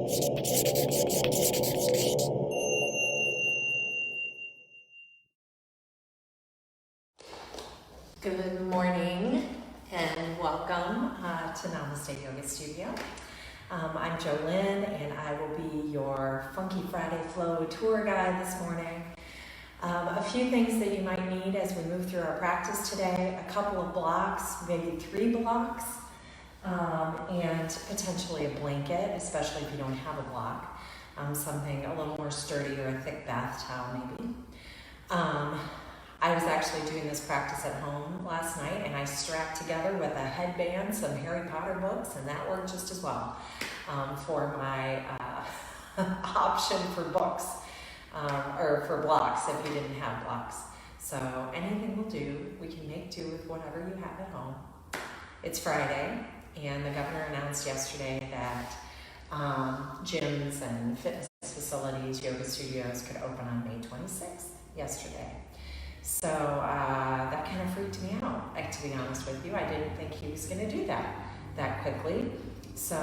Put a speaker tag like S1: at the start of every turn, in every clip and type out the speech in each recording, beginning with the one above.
S1: Good morning and welcome to Namaste Yoga Studio. I'm Jolynn and I will be your Funky Friday Flow tour guide this morning. A few things that you might need as we move through our practice today: a couple of blocks, maybe 3 blocks, and potentially a blanket, especially if you don't have a block. Something a little more sturdy or a thick bath towel maybe. I was actually doing this practice at home last night and I strapped together with a headband some Harry Potter books, and that worked just as well for my option for books or for blocks if you didn't have blocks. So anything will do. We can make do with whatever you have at home. It's Friday and the governor announced yesterday that gyms and fitness facilities, yoga studios could open on May 26th, yesterday. So that kind of freaked me out, to be honest with you. I didn't think he was going to do that quickly. So,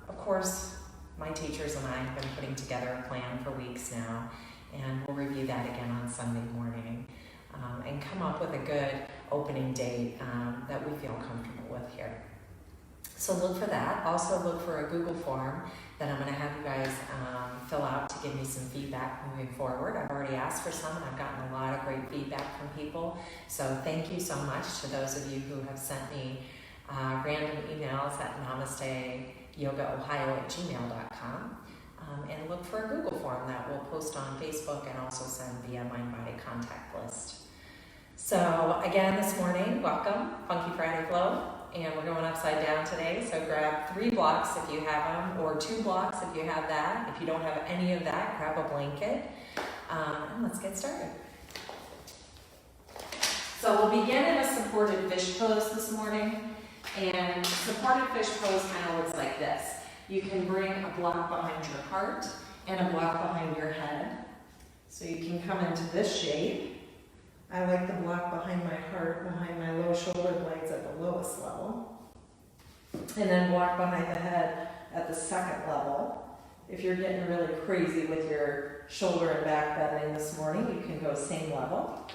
S1: of course, my teachers and I have been putting together a plan for weeks now, and we'll review that again on Sunday morning and come up with a good opening date that we feel comfortable with here. So look for that. Also look for a Google form that I'm going to have you guys fill out to give me some feedback moving forward. I've already asked for some and I've gotten a lot of great feedback from people. So thank you so much to those of you who have sent me random emails at namasteyogaohio@gmail.com. And look for a Google form that we'll post on Facebook and also send via Mind Body contact list. So again, this morning, welcome, Funky Friday Flow. And we're going upside down today, so grab 3 blocks if you have them, or 2 blocks if you have that. If you don't have any of that, grab a blanket, and let's get started. So we'll begin in a supported fish pose this morning, and supported fish pose kind of looks like this. You can bring a block behind your heart and a block behind your head. So you can come into this shape. I like the block behind my heart, behind my low shoulder blades at the lowest level. And then block behind the head at the second level. If you're getting really crazy with your shoulder and back bending this morning, you can go same level.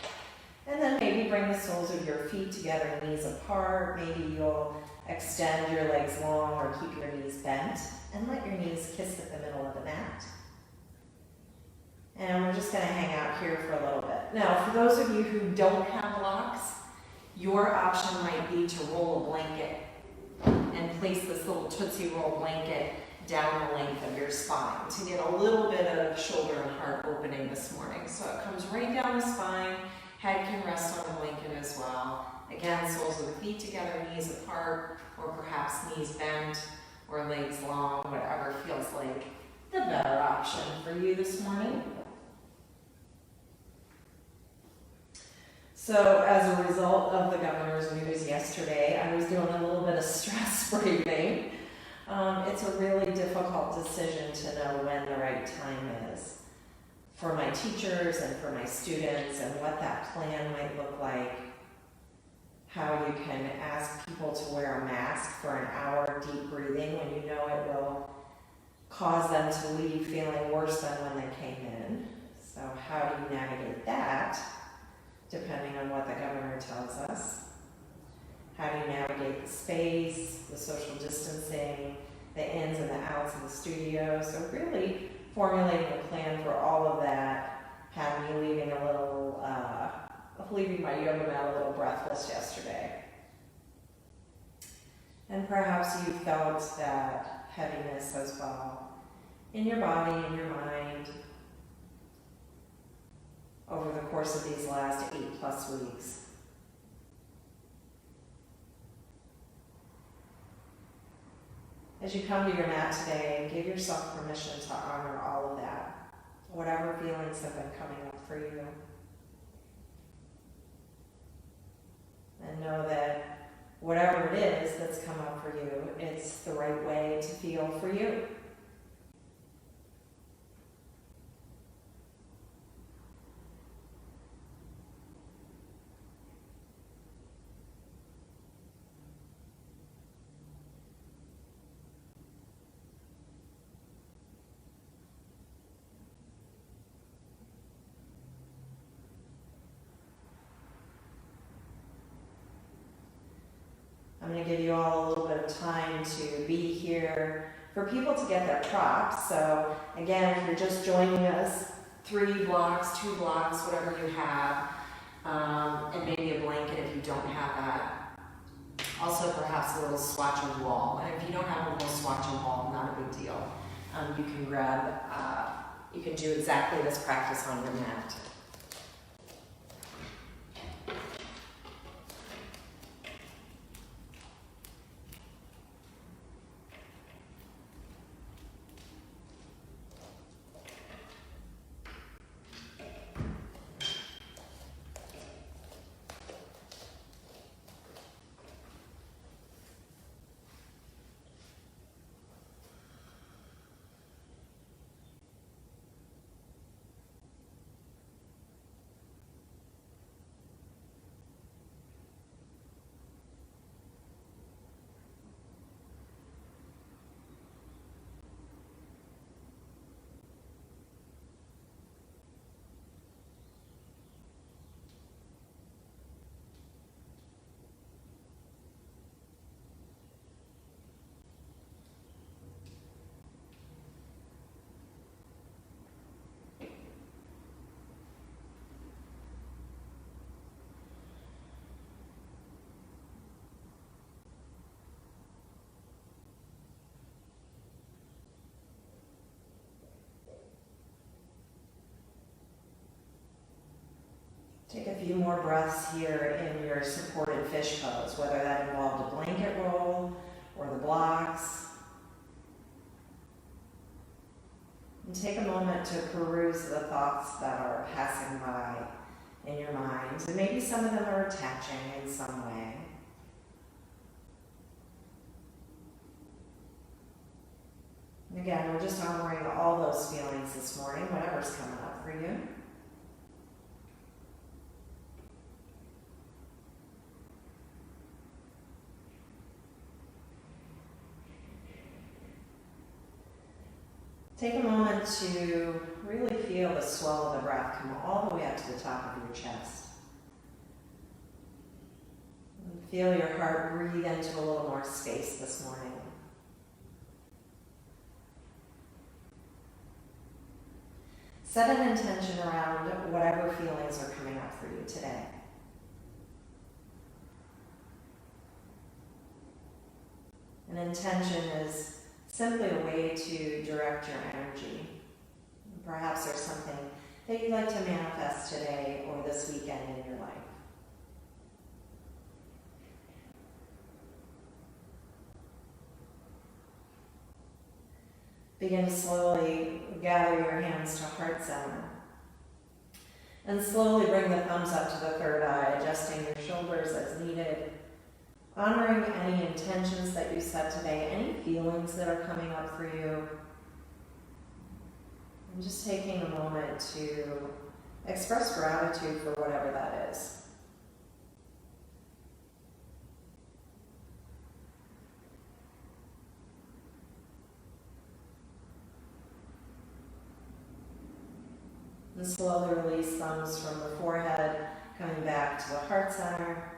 S1: And then maybe bring the soles of your feet together, knees apart. Maybe you'll extend your legs long or keep your knees bent. And let your knees kiss at the middle of the mat. And we're just going to hang out here for a little bit. Now, for those of you who don't have blocks, your option might be to roll a blanket and place this little Tootsie Roll blanket down the length of your spine to get a little bit of shoulder and heart opening this morning. So it comes right down the spine, head can rest on the blanket as well. Again, soles of the feet together, knees apart, or perhaps knees bent or legs long, whatever feels like the better option for you this morning. So as a result of the governor's news yesterday, I was doing a little bit of stress breathing. It's a really difficult decision to know when the right time is for my teachers and for my students, and what that plan might look like, how you can ask people to wear a mask for an hour of deep breathing when you know it will cause them to leave feeling worse than when they came in. So how do you navigate that? Depending on what the governor tells us. How do you navigate the space, the social distancing, the ins and the outs of the studio? So really formulating a plan for all of that had me leaving leaving my yoga mat a little breathless yesterday. And perhaps you felt that heaviness as well in your body, in your mind, over the course of these last 8+ weeks. As you come to your mat today, give yourself permission to honor all of that, whatever feelings have been coming up for you. And know that whatever it is that's come up for you, it's the right way to feel for you. I'm going to give you all a little bit of time to be here for people to get their props. So again, if you're just joining us, 3 blocks, 2 blocks, whatever you have, and maybe a blanket if you don't have that. Also perhaps a little swatching wall. And if you don't have a little swatching wall, not a big deal. You can grab, you can do exactly this practice on your mat. Take a few more breaths here in your supported fish pose, whether that involved a blanket roll or the blocks. And take a moment to peruse the thoughts that are passing by in your mind. And maybe some of them are attaching in some way. And again, we're just honoring all those feelings this morning, whatever's coming up for you. Take a moment to really feel the swell of the breath come all the way up to the top of your chest. And feel your heart breathe into a little more space this morning. Set an intention around whatever feelings are coming up for you today. An intention is simply a way to direct your energy. Perhaps there's something that you'd like to manifest today or this weekend in your life. Begin to slowly gather your hands to heart center. And slowly bring the thumbs up to the third eye, adjusting your shoulders as needed. Honoring any intentions that you set today, any feelings that are coming up for you. And just taking a moment to express gratitude for whatever that is. And slowly release thumbs from the forehead, coming back to the heart center.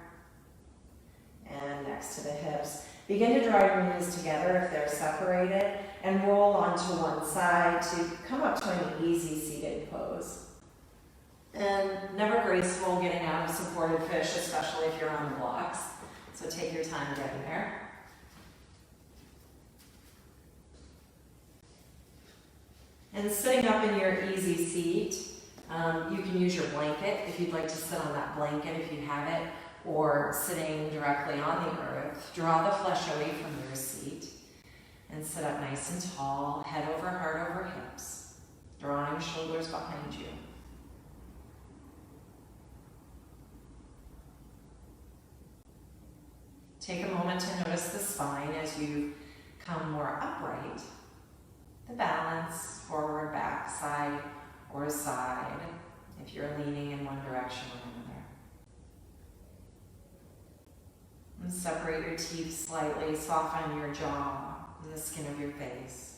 S1: And next to the hips. Begin to draw your knees together if they're separated and roll onto one side to come up to an easy seated pose. And never graceful getting out of supported fish, especially if you're on the blocks. So take your time getting there. And sitting up in your easy seat, you can use your blanket if you'd like to sit on that blanket if you have it. Or sitting directly on the earth. Draw the flesh away from your seat and sit up nice and tall, head over heart over hips, drawing shoulders behind you. Take a moment to notice the spine as you come more upright. The balance, forward, back, side, or side, if you're leaning in one direction or another. And separate your teeth slightly, soften your jaw and the skin of your face.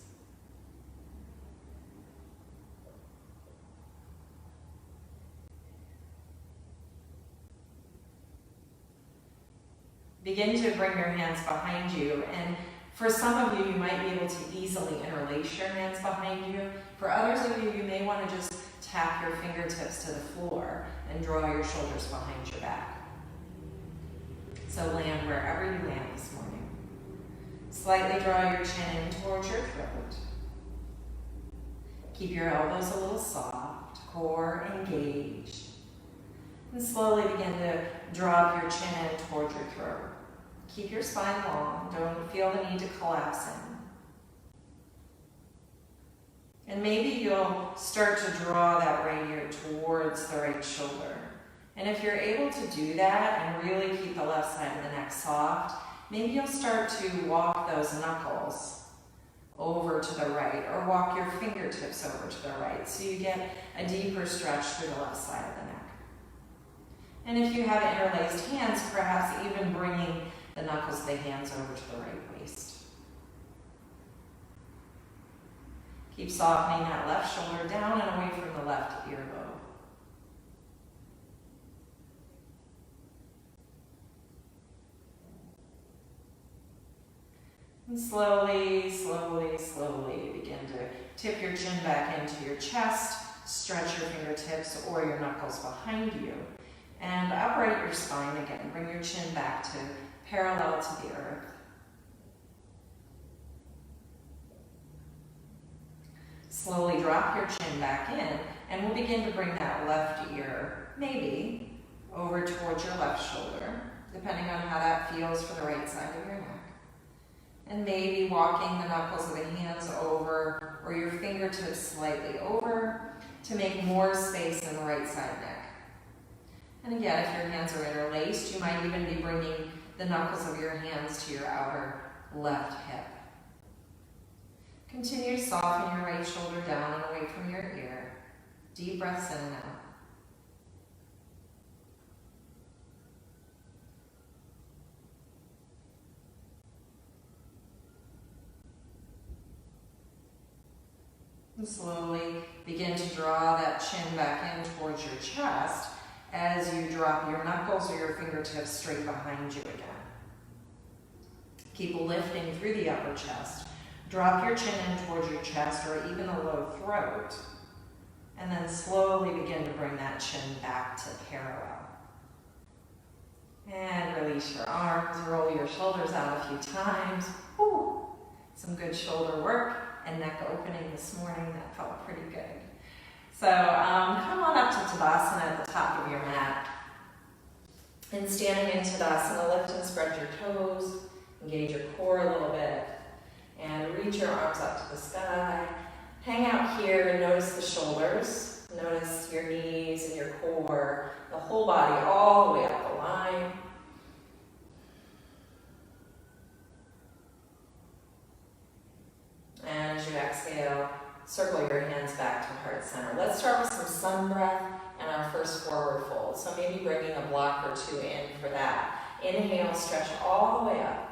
S1: Begin to bring your hands behind you, and for some of you, you might be able to easily interlace your hands behind you. For others of you, you may want to just tap your fingertips to the floor and draw your shoulders behind your back. So land wherever you land this morning. Slightly draw your chin in towards your throat. Keep your elbows a little soft, core engaged. And slowly begin to drop your chin in towards your throat. Keep your spine long. Don't feel the need to collapse in. And maybe you'll start to draw that right ear towards the right shoulder. And if you're able to do that and really keep the left side of the neck soft, maybe you'll start to walk those knuckles over to the right, or walk your fingertips over to the right, so you get a deeper stretch through the left side of the neck. And if you have interlaced hands, perhaps even bringing the knuckles of the hands over to the right waist. Keep softening that left shoulder down and away from the left earlobe. And slowly, slowly, slowly begin to tip your chin back into your chest, stretch your fingertips or your knuckles behind you, and upright your spine again. Bring your chin back to parallel to the earth. Slowly drop your chin back in, and we'll begin to bring that left ear, maybe, over towards your left shoulder, depending on how that feels for the right side of your neck. And maybe walking the knuckles of the hands over, or your fingertips slightly over, to make more space in the right side neck. And again, if your hands are interlaced, you might even be bringing the knuckles of your hands to your outer left hip. Continue to soften your right shoulder down and away from your ear. Deep breaths in and out. And slowly begin to draw that chin back in towards your chest as you drop your knuckles or your fingertips straight behind you again. Keep lifting through the upper chest. Drop your chin in towards your chest or even a low throat. And then slowly begin to bring that chin back to parallel. And release your arms, roll your shoulders out a few times. Whew. Some good shoulder work and neck opening this morning. That felt pretty good. So come on up to Tadasana at the top of your mat. And standing in Tadasana, lift and spread your toes. Engage your core a little bit. And reach your arms up to the sky. Hang out here and notice the shoulders. Notice your knees and your core, the whole body all the way up the line. And as you exhale, circle your hands back to heart center. Let's start with some sun breath and our first forward fold. So maybe bringing a block or two in for that. Inhale, stretch all the way up.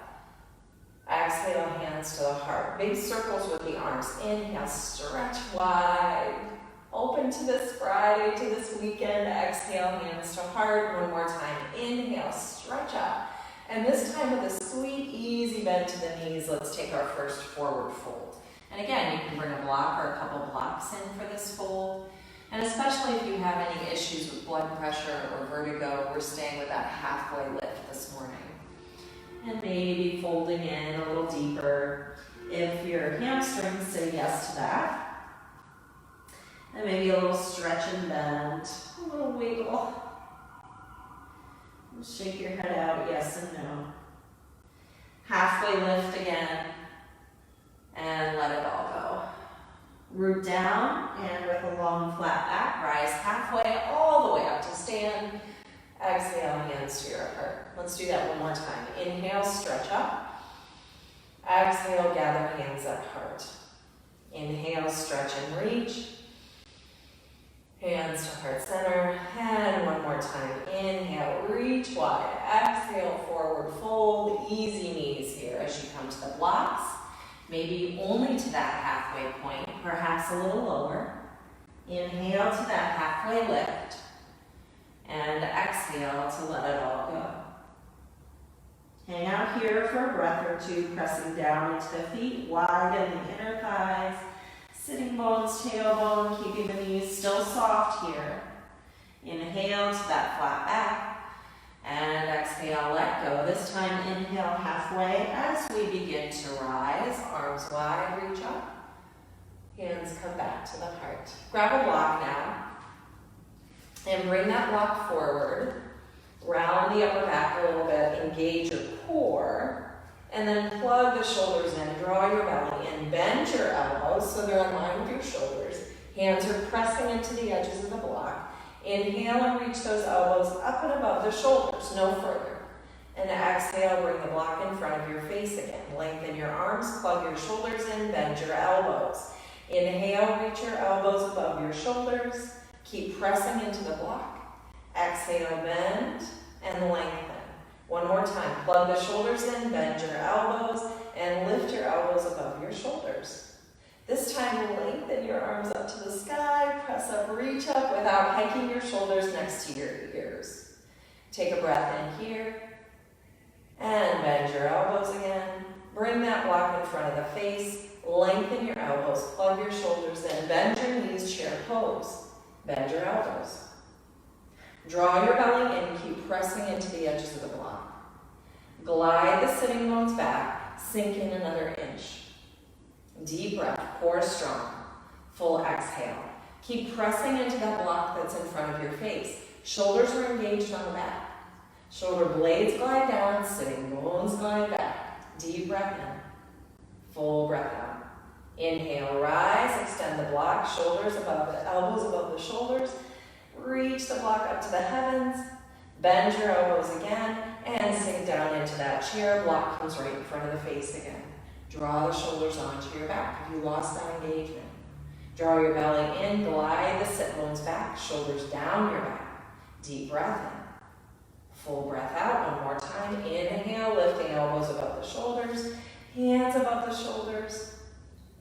S1: Exhale, hands to the heart. Big circles with the arms. Inhale, stretch wide. Open to this Friday, to this weekend. Exhale, hands to heart. One more time. Inhale, stretch up. And this time with a sweet, easy bend to the knees, let's take our first forward fold. And again, you can bring a block or a couple blocks in for this fold. And especially if you have any issues with blood pressure or vertigo, we're staying with that halfway lift this morning. And maybe folding in a little deeper if your hamstrings say yes to that. And maybe a little stretch and bend, a little wiggle. Shake your head out, yes and no. Halfway lift again, and let it all go. Root down, and with a long flat back, rise halfway all the way up to stand. Exhale, hands to your heart. Let's do that one more time. Inhale, stretch up. Exhale, gather hands at heart. Inhale, stretch and reach. Hands to heart center. And one more time. Inhale, reach wide. Exhale, forward fold. Easy knees here as you come to the blocks. Maybe only to that halfway point, perhaps a little lower. Inhale to that halfway lift. And exhale to let it all go.
S2: Hang out here for a breath or two, pressing down into the feet, widen the inner thighs, sitting bones, tailbone, keeping the knees still soft here. Inhale to that flat back, and exhale, let go. This time, inhale halfway as we begin to rise. Arms wide, reach up. Hands come back to the heart. Grab a block now, and bring that block forward. Round the upper back a little bit, engage your core, and then plug the shoulders in. Draw your belly in, bend your elbows so they're in line with your shoulders. Hands are pressing into the edges of the block. Inhale and reach those elbows up and above the shoulders, no further. And exhale, bring the block in front of your face again. Lengthen your arms, plug your shoulders in, bend your elbows. Inhale, reach your elbows above your shoulders. Keep pressing into the block. Exhale, bend and lengthen. One more time. Plug the shoulders in, bend your elbows, and lift your elbows above your shoulders. This time, lengthen your arms up to the sky, press up, reach up without hiking your shoulders next to your ears. Take a breath in here, and bend your elbows again. Bring that block in front of the face, lengthen your elbows, plug your shoulders in, bend your knees, chair pose. Bend your elbows. Draw your belly in, keep pressing into the edges of the block. Glide the sitting bones back, sink in another inch. Deep breath, core strong. Full exhale. Keep pressing into that block that's in front of your face. Shoulders are engaged on the back. Shoulder blades glide down, sitting bones glide back. Deep breath in. Full breath out. Inhale, rise, extend the block, shoulders above the elbows above the shoulders. Reach the block up to the heavens, bend your elbows again, and sink down into that chair. Block comes right in front of the face again. Draw the shoulders onto your back if you lost that engagement. Draw your belly in, glide the sit bones back, shoulders down your back. Deep breath in. Full breath out, one more time. Inhale, lifting elbows above the shoulders, hands above the shoulders,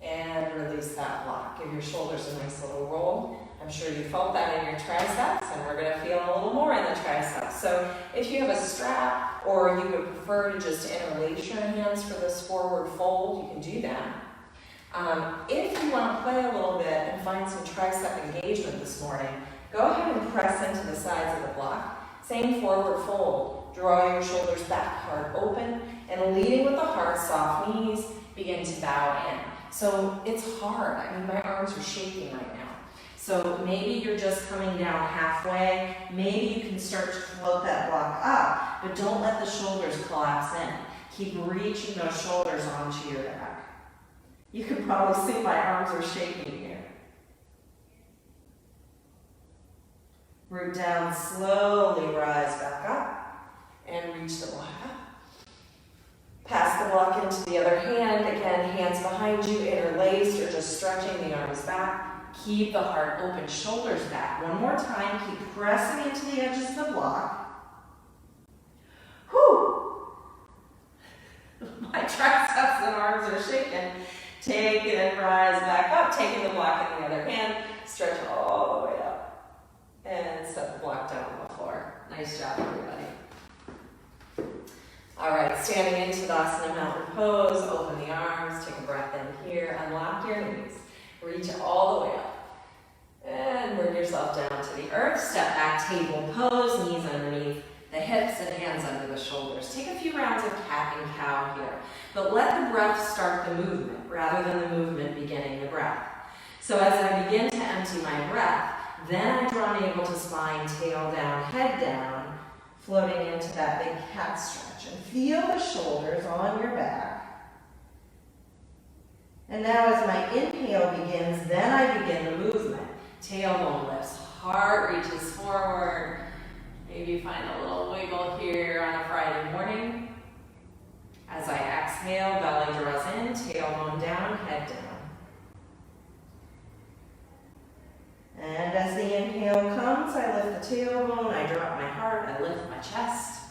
S2: and release that block. Give your shoulders a nice little roll. I'm sure you felt that in your triceps, and we're going to feel a little more in the triceps. So if you have a strap, or you would prefer to just interlace your hands for this forward fold, you can do that. If you want to play a little bit and find some tricep engagement this morning, go ahead and press into the sides of the block. Same forward fold. Draw your shoulders back, heart open, and leading with the heart, soft knees, begin to bow in. So it's hard. I mean, my arms are shaking right now. So maybe you're just coming down halfway. Maybe you can start to float that block up, but don't let the shoulders collapse in. Keep reaching those shoulders onto your back. You can probably see my arms are shaking here. Root down, slowly rise back up and reach the block up. Pass the block into the other hand. Again, hands behind you, interlaced, or just stretching the arms back. Keep the heart open, shoulders back. One more time, keep pressing into the edges of the block. Whew! My triceps and arms are shaking. Take it and rise back up, taking the block in the other hand. Stretch all the way up. And set the block down on the floor. Nice job, everybody. All right, standing into Tadasana Mountain Pose, open the arms, take a breath in here, unlock your knees. Reach all the way up. And bring yourself down to the earth. Step back, table pose, knees underneath the hips and hands under the shoulders. Take a few rounds of cat and cow here. But let the breath start the movement rather than the movement beginning the breath. So as I begin to empty my breath, then I draw navel to spine, tail down, head down, floating into that big cat stretch. And feel the shoulders on your back. And now as my inhale begins, then I begin the movement. Tailbone lifts, heart reaches forward. Maybe you find a little wiggle here on a Friday morning. As I exhale, belly draws in, tailbone down, head down. And as the inhale comes, I lift the tailbone, I drop my heart, I lift my chest,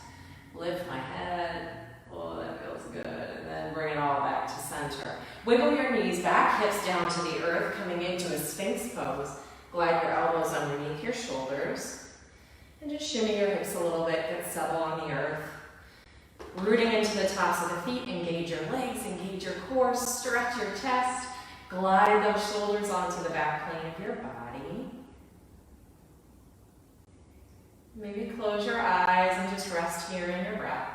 S2: lift my head. Oh, that feels good. And then bring it all back to center. Wiggle your knees back, hips down to the earth, coming into a Sphinx pose. Glide your elbows underneath your shoulders. And just shimmy your hips a little bit, get settled on the earth.
S1: Rooting into the tops of the feet, engage your legs, engage your core, stretch your chest, glide those shoulders onto the back plane of your body. Maybe close your eyes and just rest here in your breath.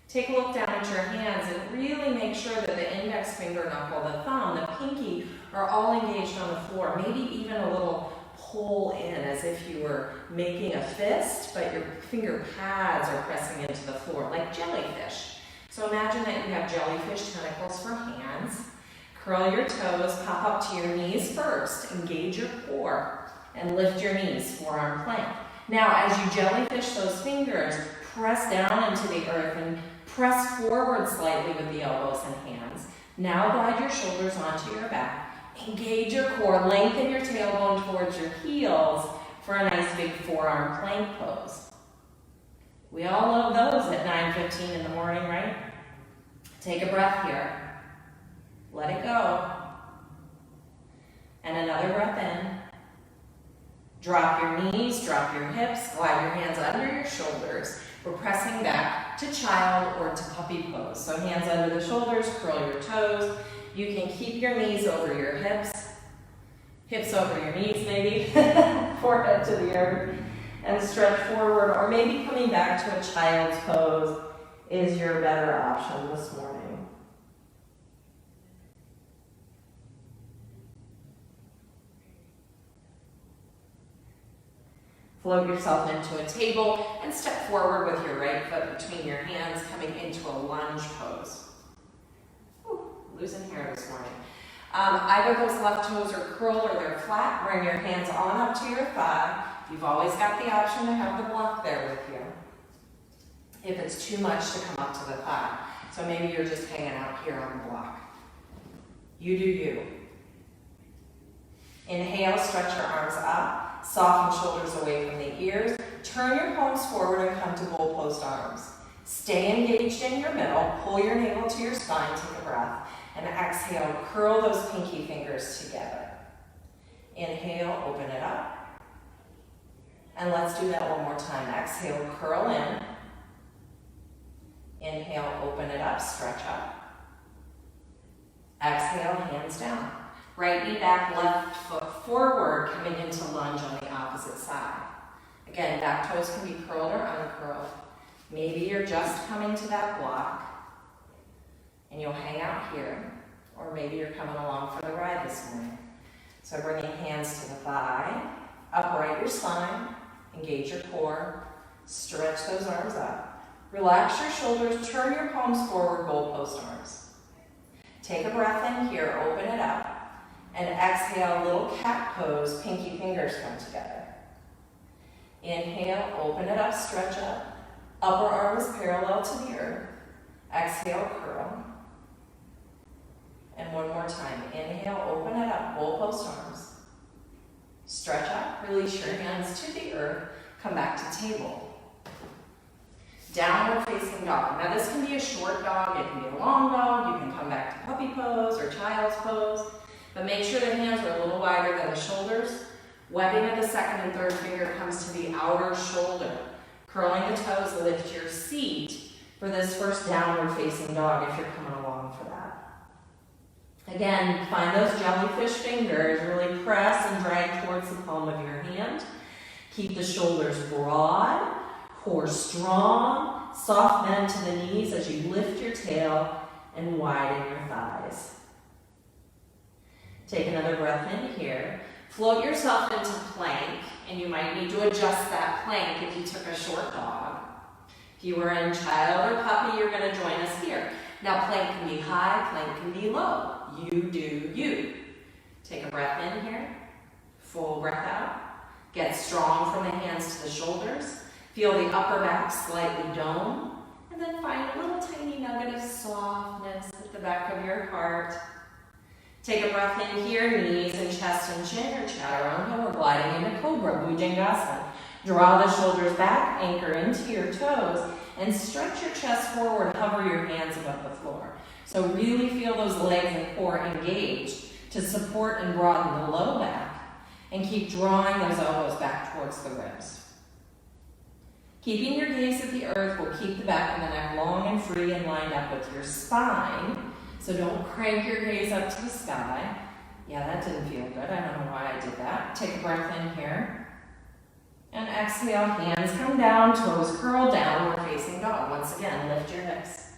S1: Take a look down at your hands and really make sure that the index finger knuckle, the thumb, the pinky are all engaged on the floor. Maybe even a little pull in as if you were making a fist, but your finger pads are pressing into the floor like jellyfish. So imagine that you have jellyfish tentacles for hands. Curl your toes, pop up to your knees first. Engage your core and lift your knees, forearm plank. Now, as you jellyfish those fingers, press down into the earth and press forward slightly with the elbows and hands. Now glide your shoulders onto your back. Engage your core, lengthen your tailbone towards your heels for a nice big forearm plank pose. We all love those at 9:15 in the morning, right? Take a breath here. Let it go. And another breath in. Drop your knees, drop your hips, glide your hands under your shoulders. We're pressing back to child or to puppy pose. So hands under the shoulders, curl your toes. You can keep your knees over your hips, hips over your knees maybe, forehead to the earth, and stretch forward, or maybe coming back to a child's pose is your better option this morning. Float yourself into a table and step forward with your right foot between your hands, coming into a lunge pose. Ooh, losing hair this morning. Either those left toes are curled or they're flat. Bring your hands on up to your thigh. You've always got the option to have the block there with you if it's too much to come up to the thigh. So maybe you're just hanging out here on the block. You do you. Inhale, stretch your arms up. Soften shoulders away from the ears. Turn your palms forward and come to goalpost arms. Stay engaged in your middle. Pull your navel to your spine. Take a breath. And exhale, curl those pinky fingers together. Inhale, open it up. And let's do that one more time. Exhale, curl in. Inhale, open it up, stretch up. Exhale, hands down. Right knee back, left foot forward, coming into lunge on the opposite side. Again, back toes can be curled or uncurled. Maybe you're just coming to that block and you'll hang out here, or maybe you're coming along for the ride this morning. So bringing hands to the thigh, upright your spine, engage your core, stretch those arms up. Relax your shoulders, turn your palms forward, goalpost arms. Take a breath in here, open it up. And exhale, little cat pose, pinky fingers come together. Inhale, open it up, stretch up. Upper arm is parallel to the earth. Exhale, curl. And one more time. Inhale, open it up, goalpost arms. Stretch up, release your hands to the earth, come back to table. Downward facing dog. Now this can be a short dog, it can be a long dog, you can come back to puppy pose or child's pose. But make sure the hands are a little wider than the shoulders. Webbing of the second and third finger comes to the outer shoulder. Curling the toes, lift your seat for this first downward facing dog if you're coming along for that. Again, find those jellyfish fingers, really press and drag towards the palm of your hand. Keep the shoulders broad, core strong, soft bend to the knees as you lift your tail and widen your thighs. Take another breath in here. Float yourself into plank, and you might need to adjust that plank if you took a short dog. If you were in child or puppy, you're going to join us here. Now plank can be high, plank can be low. You do you. Take a breath in here. Full breath out. Get strong from the hands to the shoulders. Feel the upper back slightly dome. And then find a little tiny nugget of softness at the back of your heart. Take a breath in here, knees and chest and chin, or chaturanga. We're gliding into Cobra, Bhujangasana. Draw the shoulders back, anchor into your toes, and stretch your chest forward, hover your hands above the floor. So really feel those legs and core engaged to support and broaden the low back And keep drawing those elbows back towards the ribs. Keeping your gaze at the earth will keep the back of the neck long and free and lined up with your spine. So don't crank your gaze up to the sky. Yeah, that didn't feel good. I don't know why I did that. Take a breath in here. And exhale, hands come down, toes curl down, we're facing dog. Once again, lift your hips.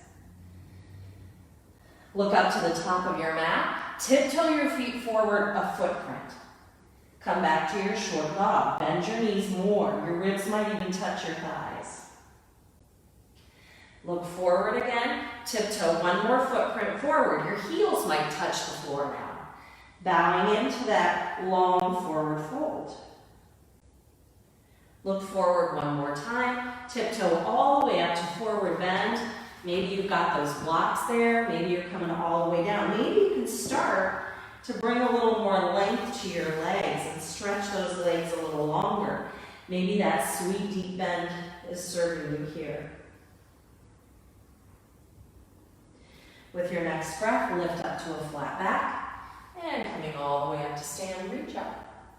S1: Look up to the top of your mat. Tiptoe your feet forward a footprint. Come back to your short dog. Bend your knees more. Your ribs might even touch your thighs. Look forward again. Tiptoe one more footprint forward. Your heels might touch the floor now. Bowing into that long forward fold. Look forward one more time. Tiptoe all the way up to forward bend. Maybe you've got those blocks there. Maybe you're coming all the way down. Maybe you can start to bring a little more length to your legs and stretch those legs a little longer. Maybe that sweet deep bend is serving you here. With your next breath, lift up to a flat back and coming all the way up to stand, reach up.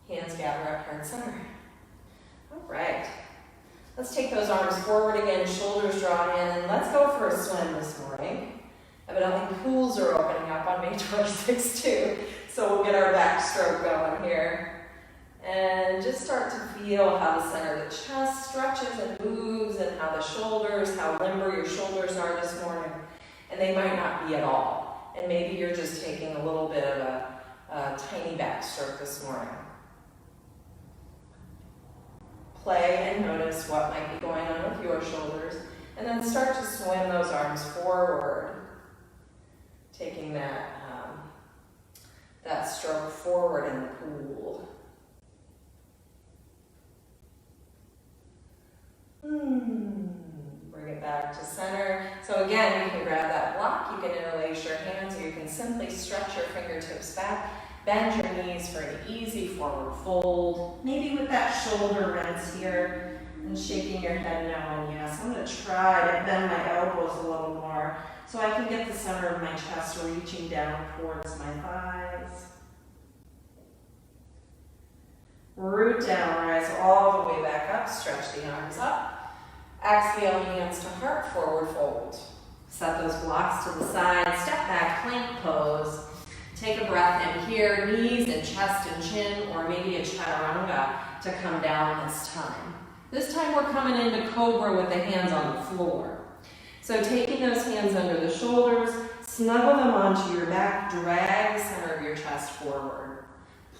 S1: Hands gather up, heart center. All right. Let's take those arms forward again, shoulders drawn in, and let's go for a swim this morning. Evidently pools are opening up on May 26th too, so we'll get our backstroke going here. And just start to feel how the center of the chest stretches and moves, and how the shoulders, how limber your shoulders are this morning. And they might not be at all. And maybe you're just taking a little bit of a tiny backstroke this morning. Play and notice what might be going on with your shoulders. And then start to swim those arms forward. Taking that stroke forward in the pool. Bring it back to center. So again, you can grab that block, you can interlace your hands, or you can simply stretch your fingertips back. Bend your knees for an easy forward fold. Maybe with that shoulder rinse here and shaking your head no. And yes, I'm going to try to bend my elbows a little more so I can get the center of my chest reaching down towards my thighs. Root down, rise all the way back up, stretch the arms up. Exhale, hands to heart, forward fold. Set those blocks to the side, step back, plank pose. Take a breath in here, knees and chest and chin, or maybe a chaturanga to come down this time. This time we're coming into cobra with the hands on the floor. So taking those hands under the shoulders, snuggle them onto your back, drag the center of your chest forward.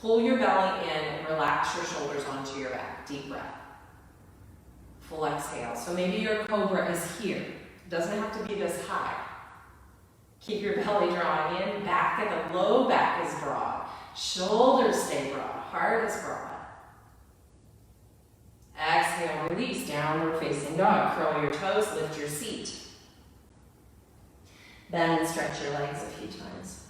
S1: Pull your belly in and relax your shoulders onto your back. Deep breath. Full exhale. So maybe your cobra is here. It doesn't have to be this high. Keep your belly drawing in, back at the low back is broad. Shoulders stay broad, heart is broad. Exhale, release, downward facing dog. Curl your toes, lift your seat. Bend and stretch your legs a few times.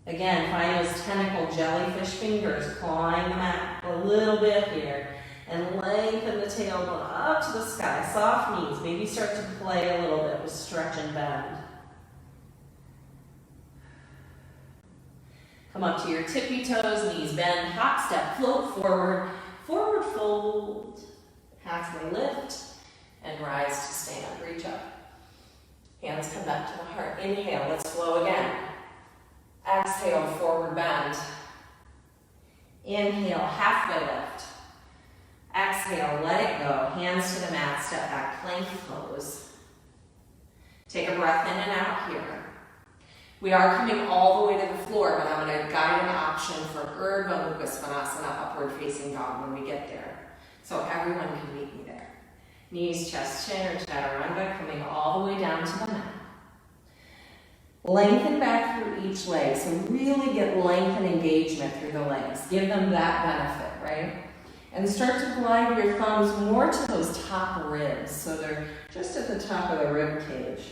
S1: Again, find those tentacle jellyfish fingers clawing the mat a little bit here. And lengthen the tailbone up to the sky. Soft knees. Maybe start to play a little bit with stretch and bend. Come up to your tippy toes, knees bend, hop step, float forward, forward fold, halfway lift, and rise to stand. Reach up. Hands come back to the heart. Inhale, let's flow again. Exhale, forward bend. Inhale, halfway lift. Exhale, let it go. Hands to the mat, step back, plank pose. Take a breath in and out here. We are coming all the way to the floor, but I'm going to guide an option for Urdhva Mukha Svanasana, upward facing dog, when we get there. So everyone can meet me there. Knees, chest, chin, or chaturanga, coming all the way down to the mat. Lengthen back through each leg, so really get length and engagement through the legs. Give them that benefit, right? And start to glide your thumbs more to those top ribs, so they're just at the top of the rib cage.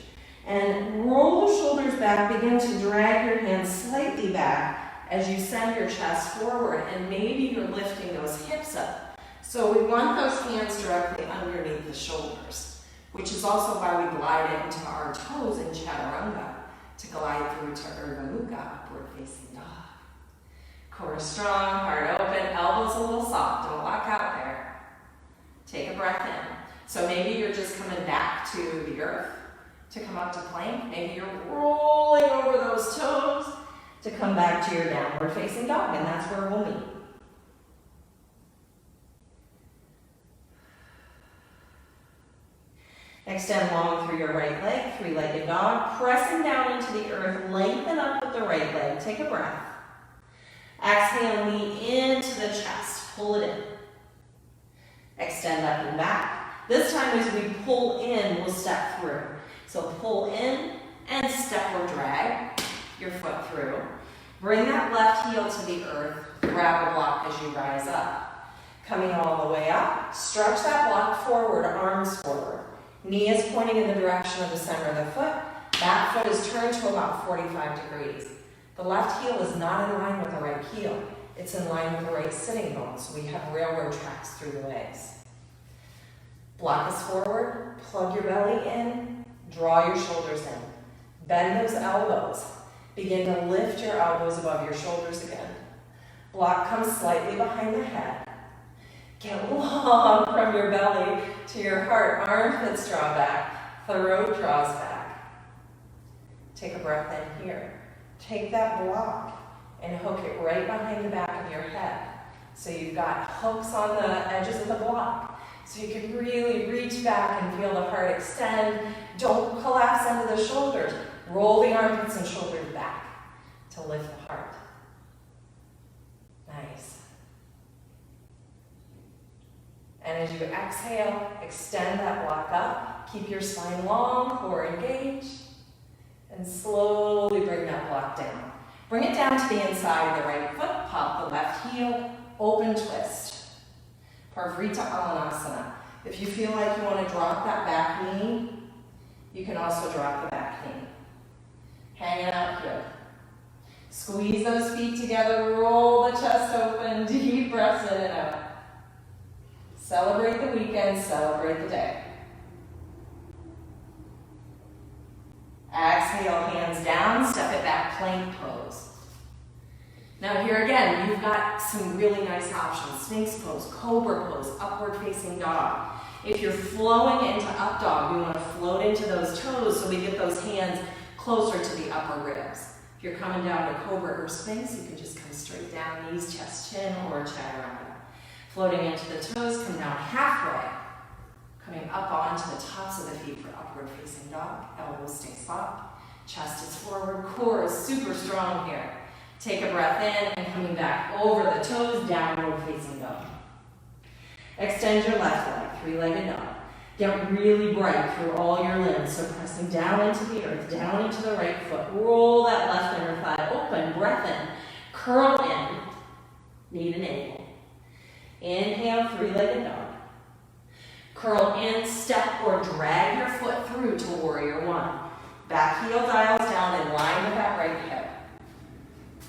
S1: And roll the shoulders back, begin to drag your hands slightly back as you send your chest forward, and maybe you're lifting those hips up. So we want those hands directly underneath the shoulders, which is also why we glide into our toes in chaturanga, to glide through to Urdhva Mukha, upward facing dog. Core strong, heart open, elbows a little soft. Don't lock out there. Take a breath in. So maybe you're just coming back to the earth to come up to plank. Maybe you're rolling over those toes to come back to your downward facing dog, and that's where we'll meet. Extend long through your right leg, three-legged dog, pressing down into the earth, lengthen up with the right leg. Take a breath. Exhale, lean into the chest, pull it in. Extend up and back. This time as we pull in, we'll step through. So pull in and step or drag your foot through. Bring that left heel to the earth, grab a block as you rise up. Coming all the way up, stretch that block forward, arms forward. Knee is pointing in the direction of the center of the foot. That foot is turned to about 45 degrees. The left heel is not in line with the right heel. It's in line with the right sitting bone, so we have railroad tracks through the legs. Block is forward, plug your belly in, draw your shoulders in. Bend those elbows. Begin to lift your elbows above your shoulders again. Block comes slightly behind the head. Get long from your belly to your heart. Armpits draw back. Throat draws back. Take a breath in here. Take that block and hook it right behind the back of your head. So you've got hooks on the edges of the block. So you can really reach back and feel the heart extend. Don't collapse under the shoulders. Roll the armpits and shoulders back to lift the heart. Nice. And as you exhale, extend that block up. Keep your spine long, core engaged. And slowly bring that block down. Bring it down to the inside of the right foot. Pop the left heel. Open twist. Parvrita Alanasana. If you feel like you want to drop that back knee, you can also drop the back knee. Hanging out here. Squeeze those feet together. Roll the chest open. Deep breaths in and out. Celebrate the weekend, celebrate the day. Exhale, hands down, step it back, plank pose. Now here again, you've got some really nice options. Sphinx pose, cobra pose, upward facing dog. If you're flowing into up dog, we want to float into those toes so we get those hands closer to the upper ribs. If you're coming down to cobra or sphinx, you can just come straight down, knees, chest, chin, or chaturanga. Floating into the toes, come down halfway. Coming up onto the tops of the feet for upward facing dog. Elbows stay soft. Chest is forward. Core is super strong here. Take a breath in and coming back over the toes, downward facing dog. Extend your left leg, three-legged dog. Get really bright through all your limbs. So pressing down into the earth, down into the right foot. Roll that left inner thigh open, breath in. Curl in, knee to navel. Inhale, three-legged dog. Curl in, step or drag your foot through to warrior one. Back heel dials down in line with that right hip.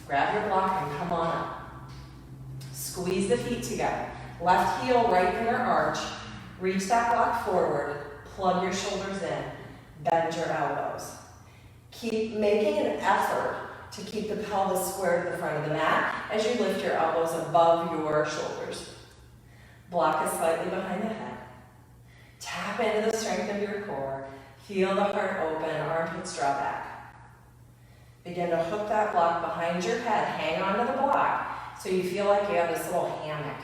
S1: Grab your block and come on up. Squeeze the feet together. Left heel, right inner arch. Reach that block forward. Plug your shoulders in. Bend your elbows. Keep making an effort to keep the pelvis square to the front of the mat as you lift your elbows above your shoulders. Block is slightly behind the head. Tap into the strength of your core. Feel the heart open, armpits draw back. Begin to hook that block behind your head. Hang on to the block so you feel like you have this little hammock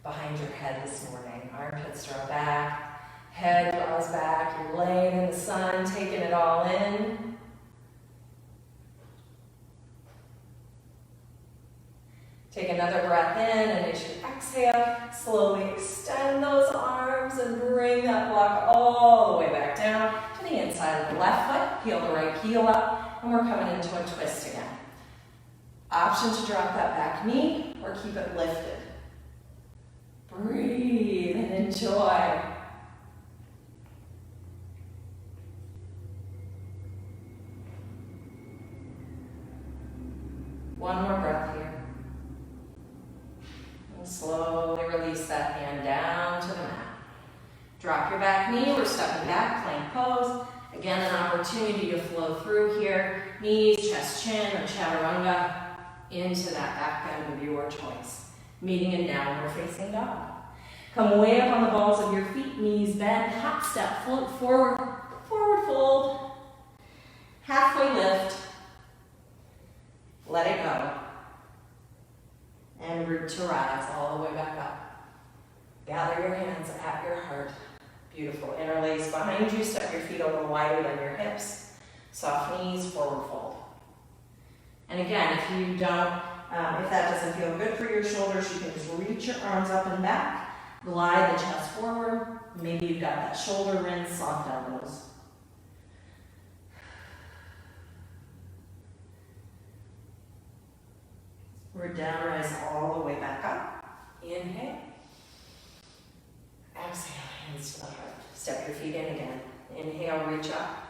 S1: behind your head this morning. Armpits draw back, head draws back. You're laying in the sun, taking it all in. Take another breath in, and as you exhale, slowly extend those arms and bring that block all the way back down to the inside of the left foot. Heel the right heel up, and we're coming into a twist again. Option to drop that back knee or keep it lifted. Breathe and enjoy. One more breath here. Slowly release that hand down to the mat. Drop your back knee. We're stepping back, plank pose. Again, an opportunity to flow through here. Knees, chest, chin, or chaturanga. into that back bend of your choice, meeting in downward facing dog. Come way up on the balls of your feet, knees bend, hop step, float forward, forward fold, halfway lift, let it go, and root to rise all the way back up. Gather your hands at your heart. Beautiful. Interlace behind you, step your feet a little wider than your hips. Soft knees, forward fold. And again, if you don't, if that doesn't feel good for your shoulders, you can just reach your arms up and back, glide the chest forward. Maybe you've got that shoulder rinse, soft elbows. We're down, rise all the way back up. Inhale. Exhale, hands to the heart. Step your feet in again. Inhale, reach up.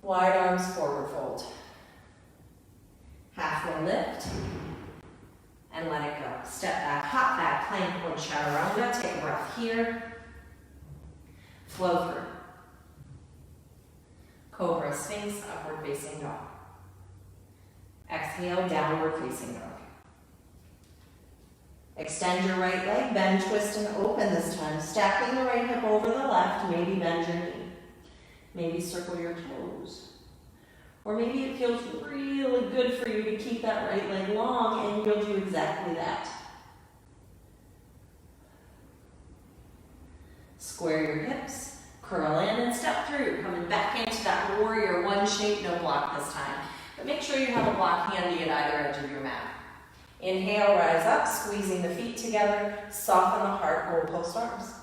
S1: Wide arms, forward fold. Halfway lift. And let it go. Step back, hop back, plank or chaturanga. Take a breath here. Flow through. Cobra, Sphinx, upward facing dog. Exhale, downward facing dog. Extend your right leg, bend, twist, and open this time. Stacking the right hip over the left, maybe bend your knee. Maybe circle your toes. Or maybe it feels really good for you to keep that right leg long, and you'll do exactly that. Square your hips, curl in and step through, coming back into that warrior one shape, no block this time. But make sure you have a block handy at either edge of your mat. Inhale, rise up, squeezing the feet together, soften the heart, goal post arms.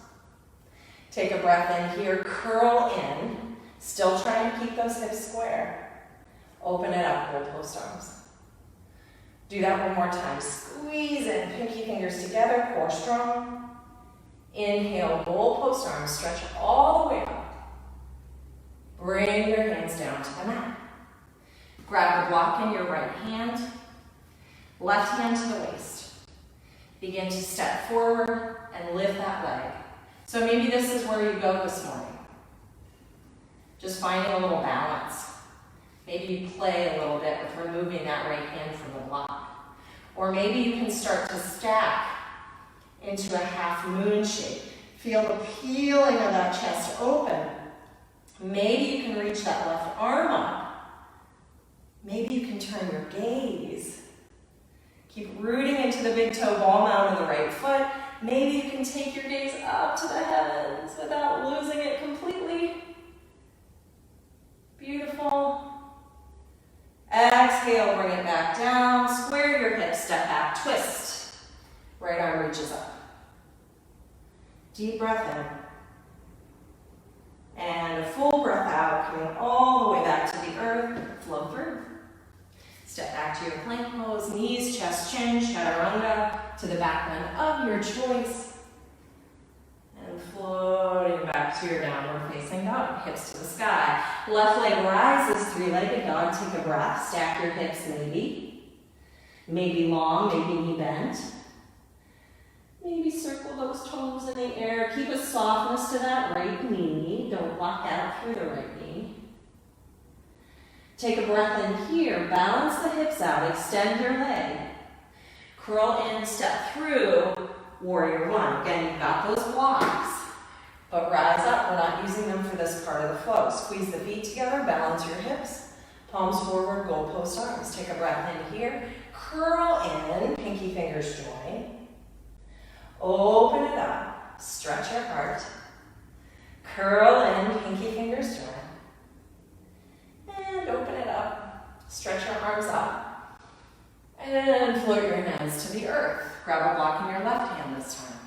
S1: Take a breath in here, curl in, still trying to keep those hips square. Open it up, goal post arms. Do that one more time. Squeeze in, pinky fingers together, core strong. Inhale, goal post arms, stretch all the way up. Bring your hands down to the mat. Grab the block in your right hand. Left hand to the waist. Begin to step forward and lift that leg. So maybe this is where you go this morning. Just finding a little balance. Maybe you play a little bit with removing that right hand from the block. Or maybe you can start to stack into a half moon shape. Feel the peeling of that chest open. Maybe you can reach that left arm up. Maybe you can turn your gaze. Keep rooting into the big toe ball mound of the right foot. Maybe you can take your gaze up to the heavens without losing it completely. Beautiful. Exhale, bring it back down. Square your hips, step back, twist. Right arm reaches up. Deep breath in. And a full breath out, coming all the way back to the earth. Flow through. Step back to your plank pose, knees, chest, chin, chaturanga, to the back bend of your choice. And floating back to your downward facing dog, hips to the sky. Left leg rises, three-legged dog. Take a breath, stack your hips maybe. Maybe long, maybe knee bent. Maybe circle those toes in the air. Keep a softness to that right knee. Don't block out through the right knee. Take a breath in here. Balance the hips out. Extend your leg. Curl in, step through, warrior one. Again, you've got those blocks, but rise up. We're not using them for this part of the flow. Squeeze the feet together. Balance your hips. Palms forward, goal post arms. Take a breath in here. Curl in. Pinky fingers join. Open it up. Stretch your heart. Curl in. Pinky fingers join. And open it up. Stretch your arms up. And float your hands to the earth. Grab a block in your left hand this time.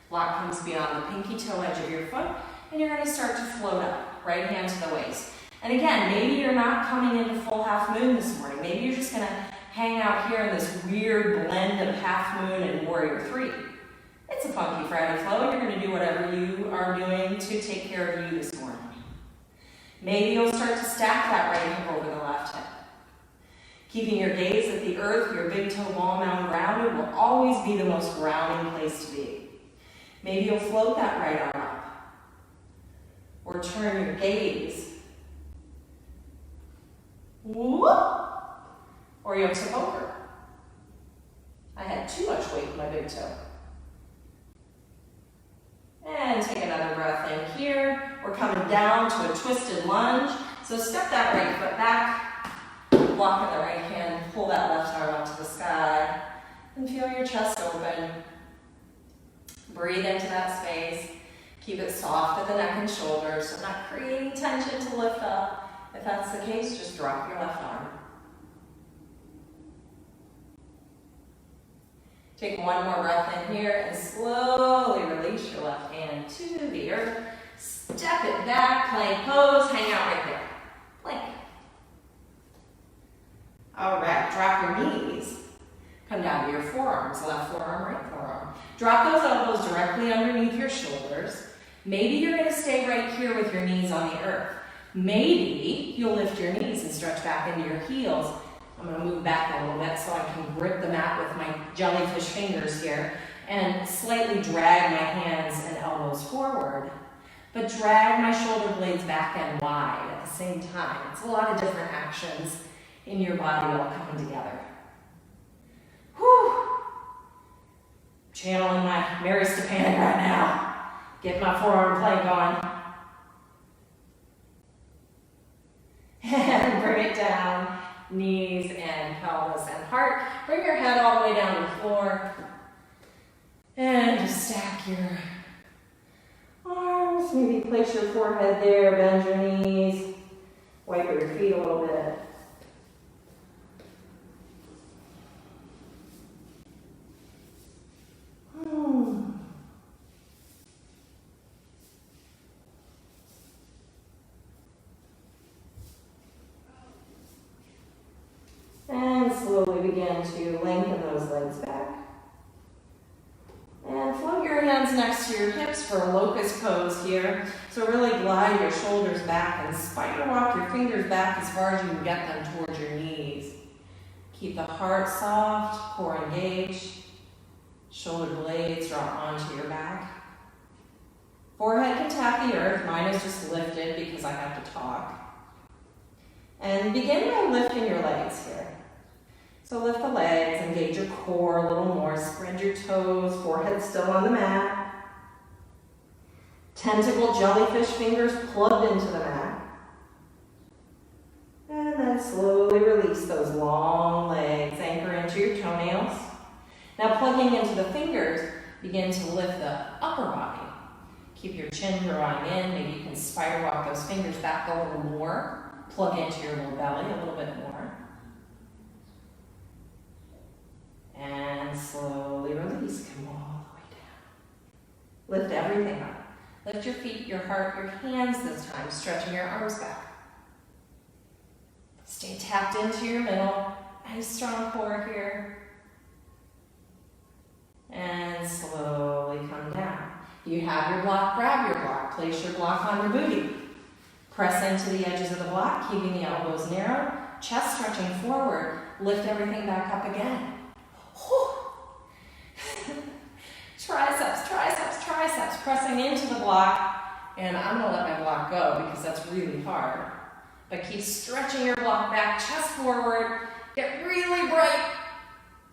S1: Block comes beyond the pinky toe edge of your foot, and you're going to start to float up. Right hand to the waist. And again, maybe you're not coming into full half moon this morning. Maybe you're just going to hang out here in this weird blend of half moon and warrior three. It's a funky Friday flow, and you're going to do whatever you are doing to take care of you this morning. Maybe you'll start to stack that right hip over the left hip. Keeping your gaze at the earth, your big toe ball mound grounded will always be the most grounding place to be. Maybe you'll float that right arm up. Or turn your gaze. Whoop! Or you'll tip over.
S2: here. We're coming down to a twisted lunge. So step that right foot back, block in the right hand, pull that left arm up to the sky, and feel your chest open. Breathe into that space. Keep it soft at the neck and shoulders, so not creating tension to lift up. If that's the case, just drop your left arm. Take one more breath in here and slowly release your left hand to the earth. Step it back, plank pose, hang out right there. Plank. All right, drop your knees. Come down to your forearms, left forearm, right forearm. Drop those elbows directly underneath your shoulders. Maybe you're gonna stay right here with your knees on the earth. Maybe you'll lift your knees and stretch back into your heels. I'm gonna move back a little bit so I can grip the mat with my jellyfish fingers here and slightly drag my hands and elbows forward, but drag my shoulder blades back and wide at the same time. It's a lot of different actions in your body all coming together. Whew. Channeling my Mary Stepanic right now. Get my forearm plank on. And bring it down. Knees and pelvis and heart. Bring your head all the way down to the floor. And just stack your arms. Maybe place your forehead there. Bend your knees. Wipe your feet a little bit. And slowly begin to lengthen those legs back. And float your hands next to your hips for a locust pose here. So really glide your shoulders back and spider walk your fingers back as far as you can get them towards your knees. Keep the heart soft, core engaged. Shoulder blades drop onto your back. Forehead can tap the earth. Mine is just lifted because I have to talk. And begin by lifting your legs here. So lift the legs, engage your core a little more, spread your toes, forehead still on the mat. Tentacle jellyfish fingers plugged into the mat. And then slowly release those long legs, anchor into your toenails. Now plugging into the fingers, begin to lift the upper body. Keep your chin drawing in, maybe you can spider walk those fingers back a little more. Plug into your low belly a little bit more. And slowly release, come all the way down. Lift everything up. Lift your feet, your heart, your hands this time, stretching your arms back. Stay tapped into your middle. Nice strong core here. And slowly come down. You have your block, grab your block. Place your block on your booty. Press into the edges of the block, keeping the elbows narrow, chest stretching forward. Lift everything back up again. Triceps, triceps, triceps, pressing into the block. And I'm gonna let my block go because that's really hard. But keep stretching your block back, chest forward, get really bright,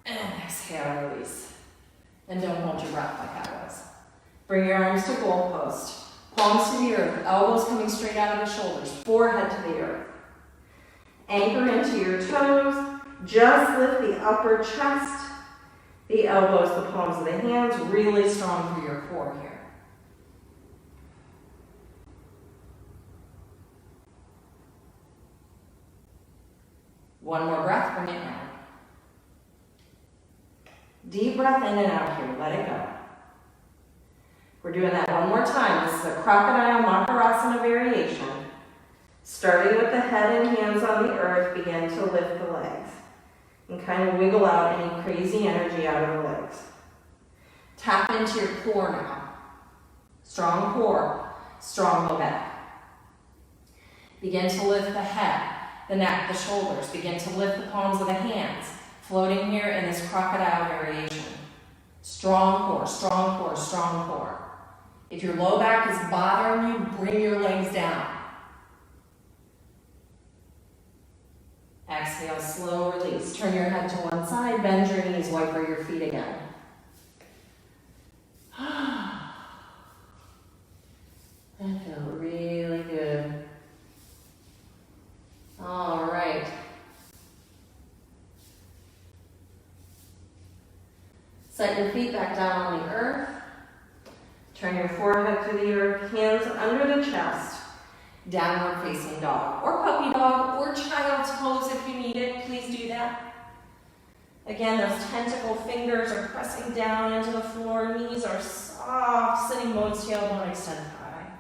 S2: and exhale, release. And don't hold your breath like I was. Bring your arms to goalpost. Palms to the earth, elbows coming straight out of the shoulders, forehead to the earth. Anchor into your toes, just lift the upper chest, the elbows, the palms of the hands, really strong through your core here. One more breath, bring it down. Deep breath in and out here, let it go. We're doing that one more time. This is a crocodile makarasana variation. Starting with the head and hands on the earth, begin to lift the legs. And kind of wiggle out any crazy energy out of the legs. Tap into your core now. Strong core, strong low back. Begin to lift the head, the neck, the shoulders. Begin to lift the palms of the hands. Floating here in this crocodile variation. Strong core, strong core, strong core. If your low back is bothering you, bring your legs down. Exhale, slow release. Turn your head to one side, bend your knees, wipe for your feet again. And Set your feet back down on the earth. Turn your forehead to the earth, hands under the chest. Downward facing dog, or puppy dog, or child's pose if you need it. Please do that. Again, those tentacle fingers are pressing down into the floor. Knees are soft. Sitting bones, tailbone extend high.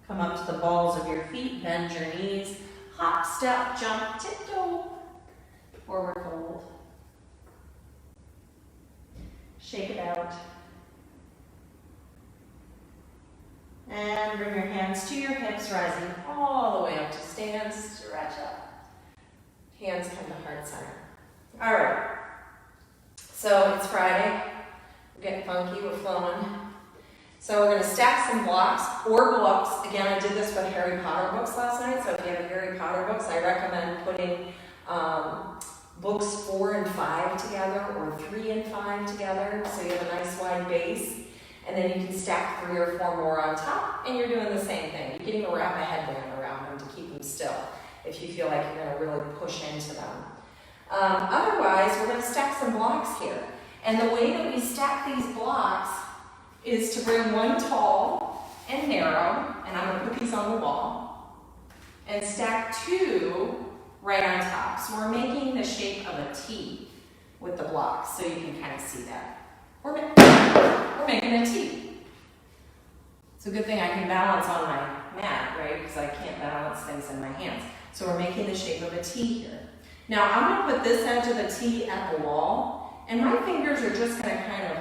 S2: Come up to the balls of your feet. Bend your knees. Hop, step, jump, tiptoe. Forward fold. Shake it out. And bring your hands to your hips, rising all the way up to stand. Stretch up. Hands come to heart center. All right. So it's Friday. We're getting funky. We're flowing. So we're going to stack some blocks or books. Again, I did this with Harry Potter books last night. So if you have Harry Potter books, I recommend putting books 4 and 5 together, or 3 and 5 together, so you have a nice wide base. And then you can stack 3 or 4 more on top, and you're doing the same thing. You can even wrap a headband around them to keep them still if you feel like you're going to really push into them. Otherwise, we're going to stack some blocks here. And the way that we stack these blocks is to bring one tall and narrow, and I'm going to put these on the wall, and stack 2 right on top. So we're making the shape of a T with the blocks, so you can kind of see that. We're making a T. It's a good thing I can balance on my mat, right? Because I can't balance things in my hands. So we're making the shape of a T here. Now I'm going to put this edge of the T at the wall, and my fingers are just going to kind of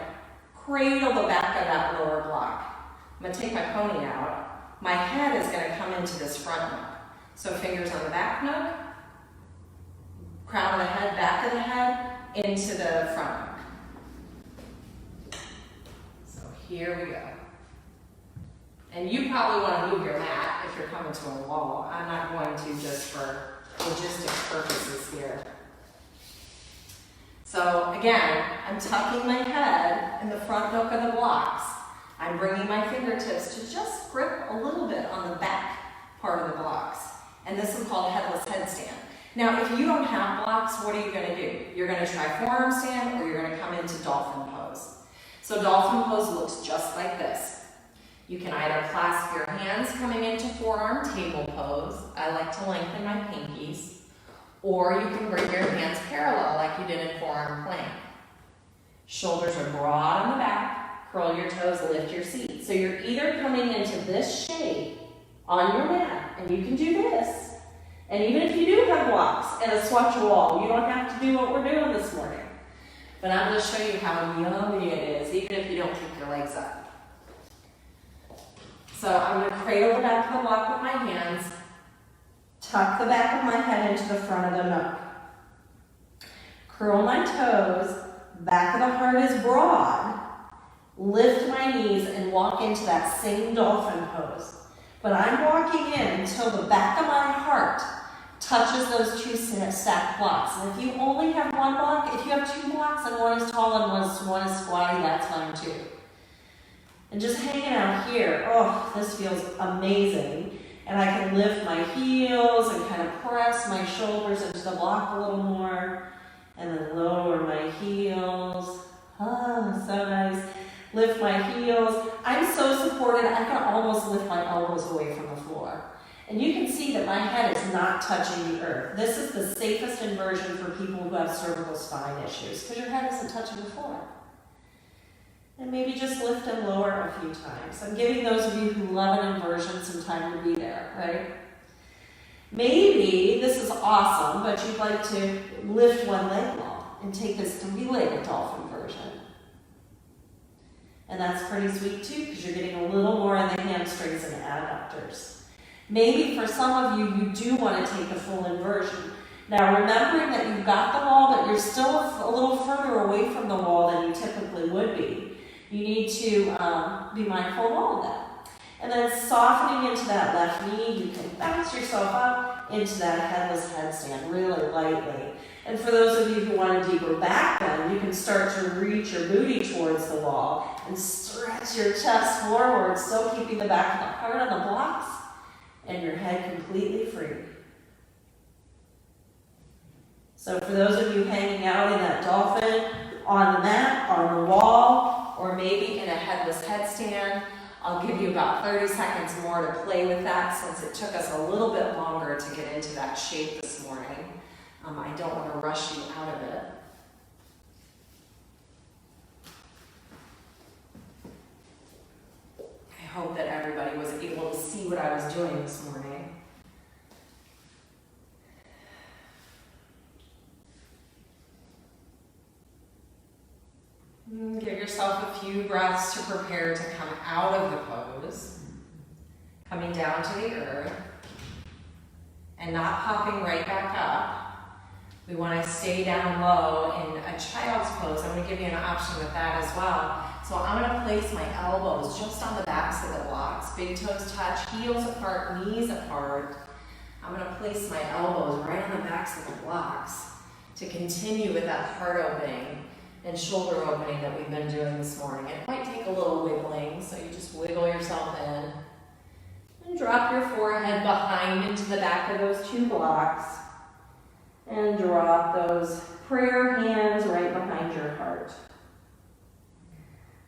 S2: cradle the back of that lower block. I'm going to take my pony out. My head is going to come into this front nook. So fingers on the back nook, crown of the head, back of the head, into the front nook. So here we go. And you probably want to move your mat if you're coming to a wall. I'm not going to, just for logistics purposes here. So again, I'm tucking my head in the front nook of the blocks. I'm bringing my fingertips to just grip a little bit on the back part of the blocks. And this is called headless headstand. Now, if you don't have blocks, what are you going to do? You're going to try forearm stand, or you're going to come into dolphin pose. So dolphin pose looks just like this. You can either clasp your hands coming into forearm table pose. I like to lengthen my pinkies. Or you can bring your hands parallel like you did in forearm plank. Shoulders are broad on the back. Curl your toes, lift your seat. So you're either coming into this shape on your mat, and you can do this. And even if you do have blocks and a swatch wall, you don't have to do what we're doing this morning. But I'm going to show you how yummy it is, even if you don't kick your legs up. So I'm going to cradle the back of the block with my hands, tuck the back of my head into the front of the nook. Curl my toes, back of the heart is broad. Lift my knees and walk into that same dolphin pose. But I'm walking in until the back of my heart touches those 2 stacked blocks. And if you only have 1 block, if you have 2 blocks and one is tall and one is squatty, that's fine too. And just hanging out here, oh, this feels amazing. And I can lift my heels and kind of press my shoulders into the block a little more, and then lower my heels. Oh, so nice. Lift my heels. I'm so supported, I can almost lift my elbows away from the floor. And you can see that my head is not touching the earth. This is the safest inversion for people who have cervical spine issues, because your head isn't touching the floor. And maybe just lift and lower a few times. I'm giving those of you who love an inversion some time to be there, right? Maybe this is awesome, but you'd like to lift one leg long and take this 3-legged dolphin version. And that's pretty sweet too, because you're getting a little more in the hamstrings and adductors. Maybe for some of you, you do want to take a full inversion. Now, remembering that you've got the wall, but you're still a little further away from the wall than you typically would be. You need to be mindful of all of that. And then softening into that left knee, you can bounce yourself up into that headless headstand really lightly. And for those of you who want a deeper back bend, you can start to reach your booty towards the wall and stretch your chest forward, still keeping the back of the heart on the blocks and your head completely free. So for those of you hanging out in that dolphin, on the mat, on the wall, or maybe in a headless headstand, I'll give you about 30 seconds more to play with that since it took us a little bit longer to get into that shape this morning. I don't want to rush you out of it. I hope that everybody was able to see what I was doing this morning. Give yourself a few breaths to prepare to come out of the pose, coming down to the earth, and not popping right back up. We want to stay down low in a child's pose. I'm going to give you an option with that as well. So I'm going to place my elbows just on the backs of the blocks. Big toes touch, heels apart, knees apart. I'm going to place my elbows right on the backs of the blocks to continue with that heart opening and shoulder opening that we've been doing this morning. It might take a little wiggling, so you just wiggle yourself in. And drop your forehead behind into the back of those two blocks. And drop those prayer hands right behind your heart.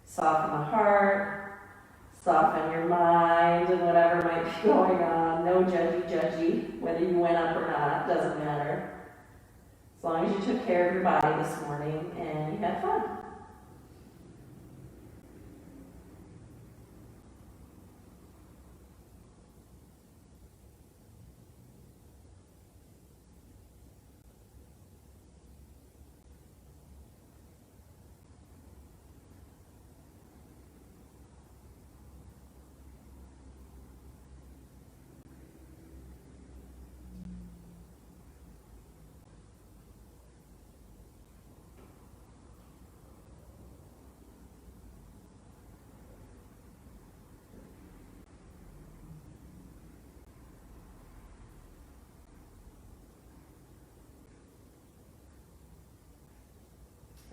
S2: Soften the heart, soften your mind and whatever might be going on. No judgy, whether you went up or not, doesn't matter. As long as you took care of your body this morning and you had fun.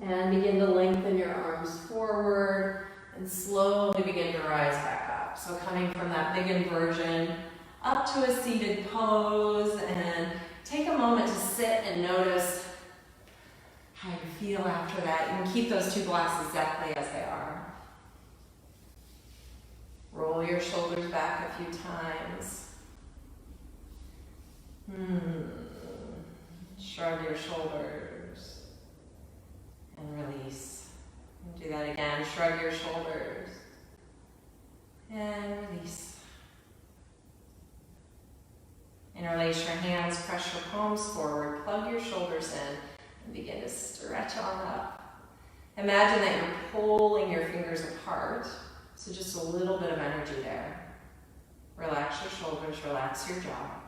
S2: And begin to lengthen your arms forward and slowly begin to rise back up. So coming from that big inversion up to a seated pose, and take a moment to sit and notice how you feel after that. You can keep those two blocks exactly as they are. Roll your shoulders back a few times. Shrug your shoulders. And release. And do that again. Shrug your shoulders. And release. Interlace your hands, press your palms forward, plug your shoulders in, and begin to stretch on up. Imagine that you're pulling your fingers apart, so just a little bit of energy there. Relax your shoulders, relax your jaw.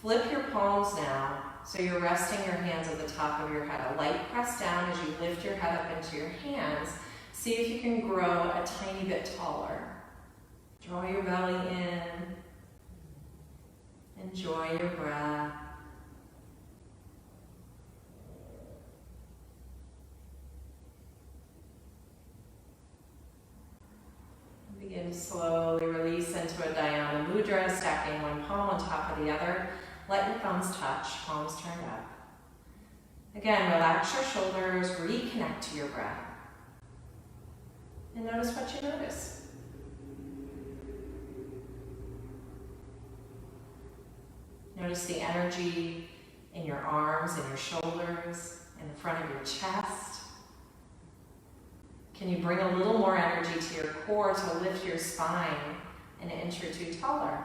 S2: Flip your palms now. So you're resting your hands at the top of your head. A light press down as you lift your head up into your hands. See if you can grow a tiny bit taller. Draw your belly in. Enjoy your breath. Begin to slowly release into a Dhyana Mudra, stacking one palm on top of the other. Let your thumbs touch, palms turned up. Again, relax your shoulders, reconnect to your breath. And notice what you notice. Notice the energy in your arms and your shoulders, in the front of your chest. Can you bring a little more energy to your core to lift your spine an inch or two taller?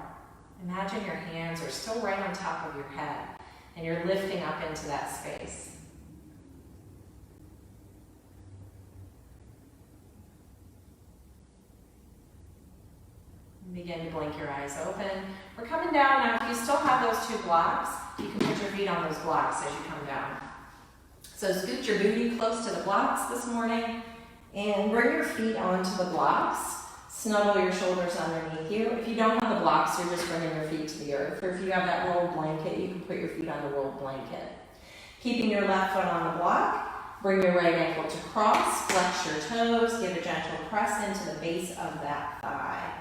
S2: Imagine your hands are still right on top of your head and you're lifting up into that space. And begin to blink your eyes open. We're coming down now. If you still have those two blocks, you can put your feet on those blocks as you come down. So scoot your booty close to the blocks this morning and bring your feet onto the blocks. Snuggle your shoulders underneath you. If you don't have the blocks, you're just bringing your feet to the earth. Or if you have that rolled blanket, you can put your feet on the rolled blanket. Keeping your left foot on the block, bring your right ankle to cross, flex your toes, give a gentle press into the base of that thigh.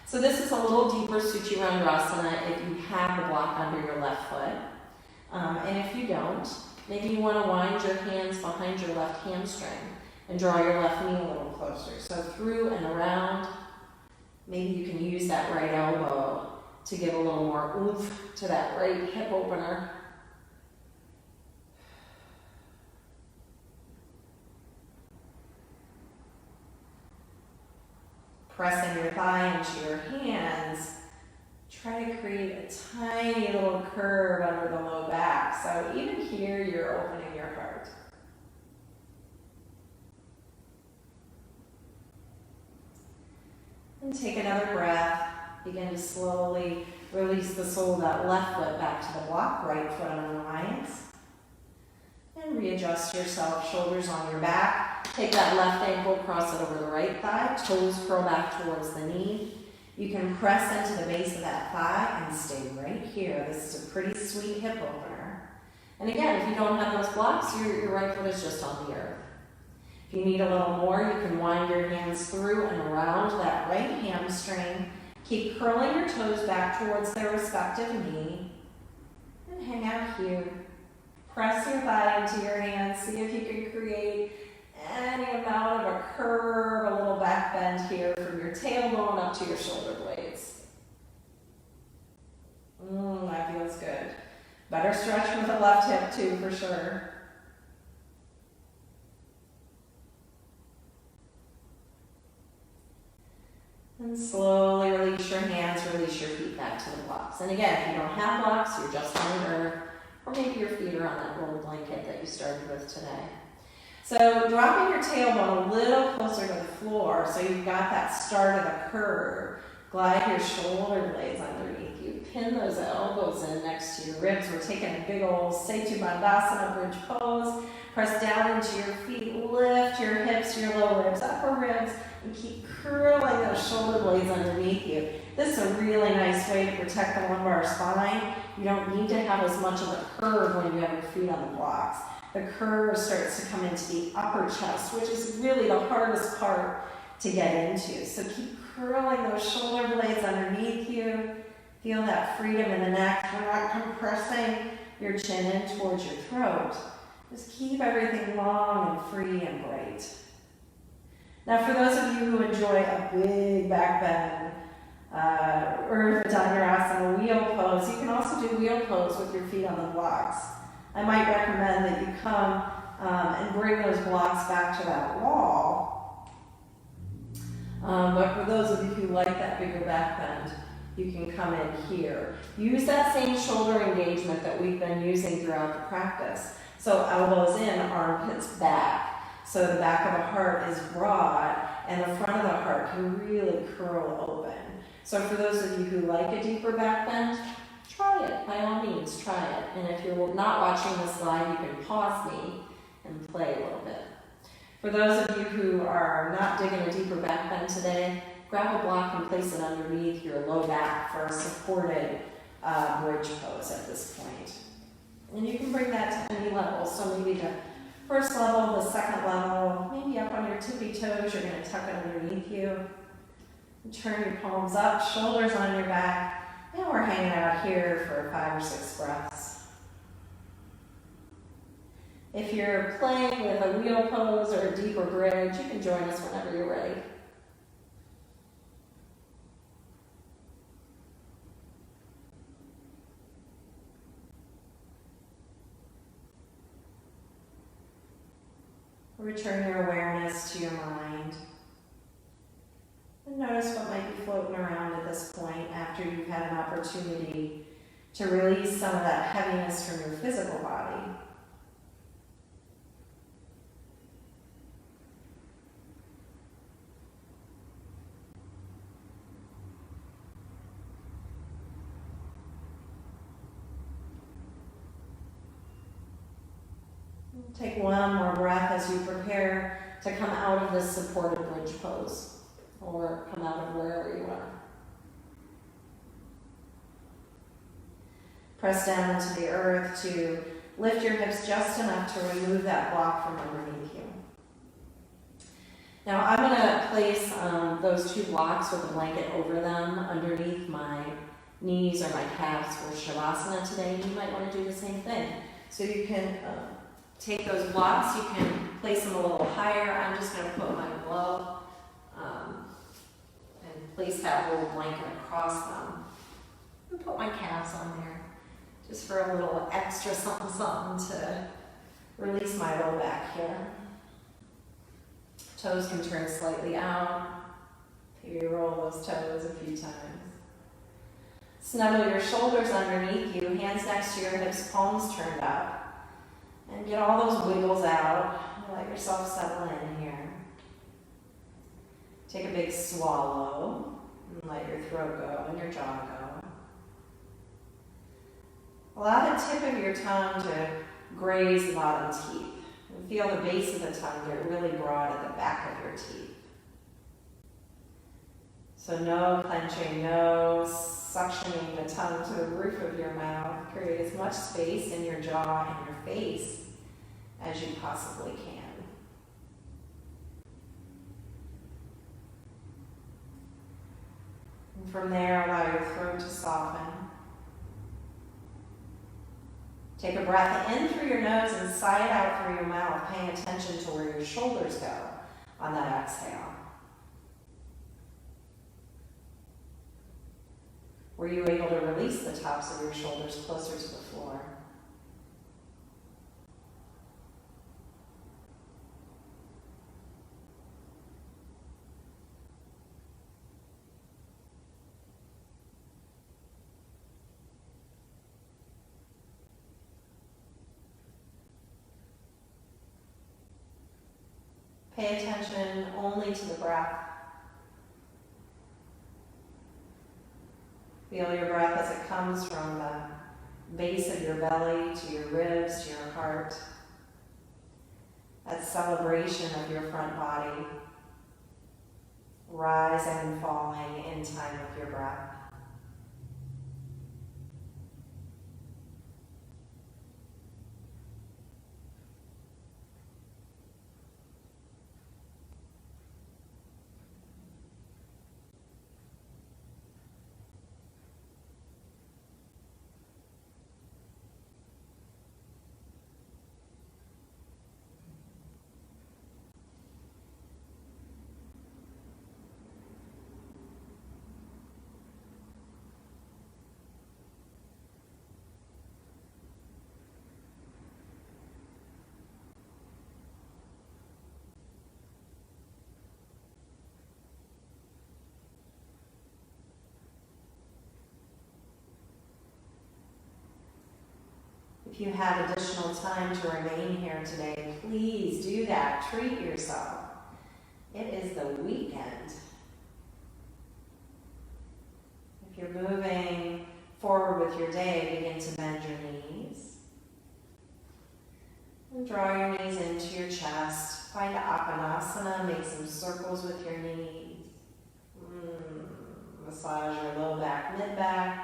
S1: So this is a little deeper Suchirandrasana if you have the block under your left foot. And if you don't, maybe you want to wind your hands behind your left hamstring and draw your left knee a little closer. So through and around. Maybe you can use that right elbow to give a little more oomph to that right hip opener. Pressing your thigh into your hands, try to create a tiny little curve under the low back. So even here, you're opening your heart. And take another breath. Begin to slowly release the sole of that left foot back to the block, right foot unwinds. And readjust yourself, shoulders on your back. Take that left ankle, cross it over the right thigh, toes curl back towards the knee. You can press into the base of that thigh and stay right here. This is a pretty sweet hip opener. And again, if you don't have those blocks, your right foot is just on the earth. If you need a little more, you can wind your hands through and around that right hamstring. Keep curling your toes back towards their respective knee. And hang out here. Press your thigh into your hands. See if you can create any amount of a curve, a little back bend here from your tailbone up to your shoulder blades. That feels good. Better stretch with the left hip too, for sure. And slowly release your hands, release your feet back to the blocks. And again, if you don't have blocks, you're just on the earth, or maybe your feet are on that little blanket that you started with today. So dropping your tailbone a little closer to the floor so you've got that start of the curve. Glide your shoulder blades underneath you. Pin those elbows in next to your ribs. We're taking a big old Setu Bandhasana bridge pose. Press down into your feet. Lift your hips, your lower ribs, upper ribs, and keep curling those shoulder blades underneath you. This is a really nice way to protect the lumbar spine. You don't need to have as much of a curve when you have your feet on the blocks. The curve starts to come into the upper chest, which is really the hardest part to get into. So keep curling those shoulder blades underneath you. Feel that freedom in the neck. We're not compressing your chin in towards your throat. Just keep everything long and free and bright. Now for those of you who enjoy a big back bend, or Dhanurasana wheel pose, you can also do wheel pose with your feet on the blocks. I might recommend that you come and bring those blocks back to that wall. But for those of you who like that bigger back bend, you can come in here. Use that same shoulder engagement that we've been using throughout the practice. So elbows in, armpits back. So the back of the heart is broad and the front of the heart can really curl open. So for those of you who like a deeper back bend, try it. By all means, try it. And if you're not watching this live, you can pause me and play a little bit. For those of you who are not digging a deeper back bend today, grab a block and place it underneath your low back for a supported bridge pose at this point. And you can bring that to any level. So maybe the first level, the second level, maybe up on your tippy toes, you're going to tuck it underneath you. Turn your palms up, shoulders on your back, and we're hanging out here for 5 or 6 breaths. If you're playing with a wheel pose or a deeper bridge, you can join us whenever you're ready. Return your awareness to your mind. And notice what might be floating around at this point after you've had an opportunity to release some of that heaviness from your physical body. Take one more breath as you prepare to come out of this supported bridge pose, or come out of wherever you are. Press down into the earth to lift your hips just enough to remove that block from underneath you.
S2: Now I'm going to place those 2 blocks with a blanket over them underneath my knees or my calves for Shavasana today. You might want to do the same thing. So you can take those blocks, you can place them a little higher. I'm just going to put my glove and place that little blanket across them. And put my calves on there just for a little extra something to release my low back here. Toes can turn slightly out. Maybe roll those toes a few times. Snuggle your shoulders underneath you, hands next to your hips, palms turned up. And get all those wiggles out. Let yourself settle in here. Take a big swallow and let your throat go and your jaw go. Allow the tip of your tongue to graze the bottom teeth. And feel the base of the tongue get really broad at the back of your teeth. So no clenching, no suctioning the tongue to the roof of your mouth. Create as much space in your jaw and your face as you possibly can. And from there, allow your throat to soften. Take a breath in through your nose and sigh it out through your mouth, paying attention to where your shoulders go on that exhale. Were you able to release the tops of your shoulders closer to the floor? Pay attention only to the breath. Feel your breath as it comes from the base of your belly to your ribs, to your heart. That celebration of your front body, rising and falling in time with your breath. If you have additional time to remain here today, please do that. Treat yourself. It is the weekend. If you're moving forward with your day, begin to bend your knees. And draw your knees into your chest. Find Apanasana. Make some circles with your knees. Massage your low back, mid back.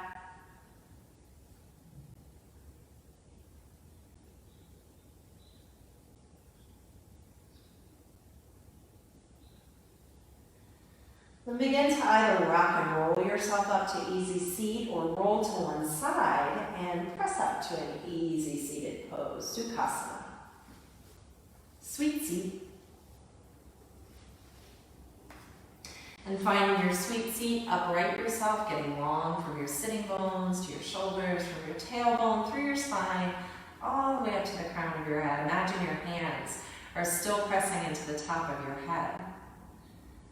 S2: Then begin to either rock and roll yourself up to easy seat or roll to one side and press up to an easy seated pose, Sukhasana. Sweet seat. And finding your sweet seat, upright yourself, getting long from your sitting bones to your shoulders, from your tailbone through your spine, all the way up to the crown of your head. Imagine your hands are still pressing into the top of your head.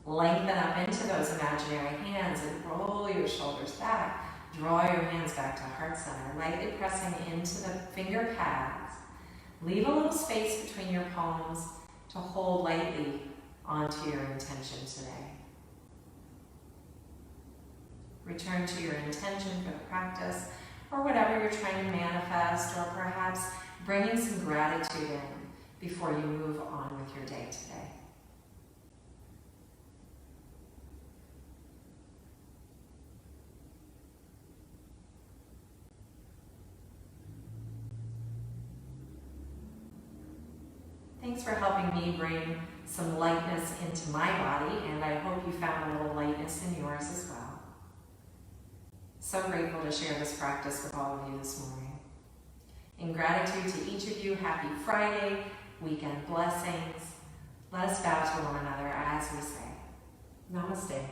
S2: Lengthen up into those imaginary hands and roll your shoulders back. Draw your hands back to heart center, lightly pressing into the finger pads. Leave a little space between your palms to hold lightly onto your intention today. Return to your intention for the practice or whatever you're trying to manifest, or perhaps bringing some gratitude in before you move on with your day today.
S1: Thanks for helping me bring some lightness into my body, and I hope you found a little lightness in yours as well. So grateful to share this practice with all of you this morning. In gratitude to each of you, happy Friday, weekend blessings. Let us bow to one another as we say, Namaste.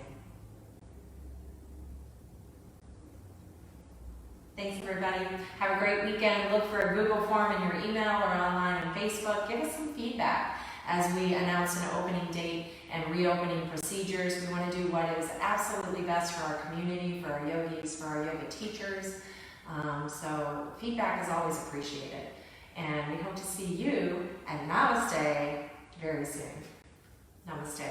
S1: Thanks, everybody. Have a great weekend. Look for a Google form in your email or online on Facebook. Give us some feedback as we announce an opening date and reopening procedures. We want to do what is absolutely best for our community, for our yogis, for our yoga teachers. So feedback is always appreciated. And we hope to see you at Namaste very soon. Namaste.